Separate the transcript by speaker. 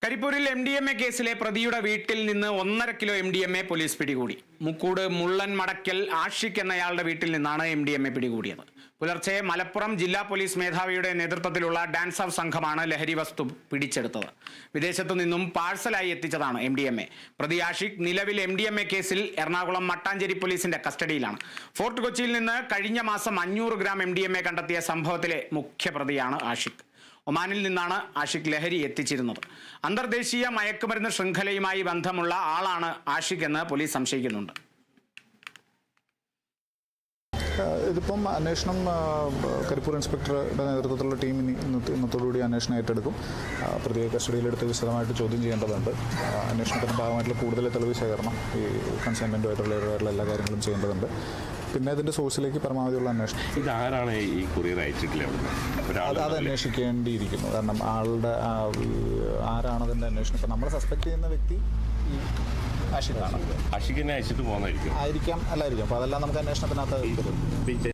Speaker 1: കരിപ്പൂരിൽ MDMA കേസിലെ പ്രതിയുടെ വീട്ടിൽ നിന്ന് 1.5 കിലോ MDMA പോലീസ് പിടികൂടി. മുക്കൂട് മുള്ളൻ മടക്കൽ ആഷിഖ് എന്നയാളുടെ വീട്ടിൽ നിന്നാണ് MDMA പിടികൂടിയത്. പുലർച്ചെ മലപ്പുറം ജില്ലാ പോലീസ് മേധാവിയുടെ നേതൃത്വത്തിലുള്ള ഡാൻസ് ഓഫ് സംഘമാണ് ലഹരി വസ്തു പിടിച്ചെടുത്തത്. വിദേശത്തു നിന്നും പാഴ്സലായി എത്തിച്ചതാണ് MDMA. പ്രതി ആഷിഖ് നിലവിൽ MDMA കേസിൽ എറണാകുളം മട്ടാഞ്ചേരി പോലീസിന്റെ കസ്റ്റഡിയിലാണ്. ഫോർട്ട് കൊച്ചിയിൽ നിന്ന് കഴിഞ്ഞ മാസം 500 ഗ്രാം MDMA കണ്ടെത്തിയ സംഭവത്തിലെ മുഖ്യപ്രതിയാണ് ആഷിഖ്. ഒമാനിൽ നിന്നാണ് ആഷിഖ് ലഹരി എത്തിച്ചിരുന്നത്. അന്തർദേശീയ മയക്കുമരുന്ന് ശൃംഖലയുമായി ബന്ധമുള്ള ആളാണ് ആഷിഖ് എന്ന് പോലീസ് സംശയിക്കുന്നുണ്ട്.
Speaker 2: ഇതിപ്പം അന്വേഷണം കരിപ്പൂർ ഇൻസ്പെക്ടറുടെ നേതൃത്വത്തിലുള്ള ടീം ഇന്നത്തോടുകൂടി അന്വേഷണം ഏറ്റെടുക്കും. പ്രതിയെ കസ്റ്റഡിയിലെടുത്ത് വിശദമായിട്ട് ചോദ്യം ചെയ്യേണ്ടതുണ്ട്. അന്വേഷണത്തിൻ്റെ ഭാഗമായിട്ടുള്ള കൂടുതൽ തെളിവ് ശേഖരണം, ഈ കൺസൈൻമെൻറ്റുമായിട്ടുള്ള എല്ലാ കാര്യങ്ങളും ചെയ്യേണ്ടതുണ്ട്. പിന്നെ അതിൻ്റെ സോഴ്സിലേക്ക് പരമാവധിയുള്ള അന്വേഷണം.
Speaker 3: ഇതാരാണ് ഈ കൊറിയർ അയച്ചിട്ടില്ല?
Speaker 2: അത് അന്വേഷിക്കേണ്ടിയിരിക്കുന്നു. കാരണം ആളുടെ ആരാണതിൻ്റെ അന്വേഷണം. ഇപ്പം നമ്മൾ സസ്പെക്ട് ചെയ്യുന്ന വ്യക്തി ഈ ആഷിഖാണ്.
Speaker 3: ആഷിഖിനെ അയച്ചിട്ട് പോകുന്നതായിരിക്കും.
Speaker 2: ആയിരിക്കാം, അല്ലായിരിക്കും. അപ്പോൾ അതെല്ലാം നമുക്ക് അന്വേഷണത്തിനകത്ത്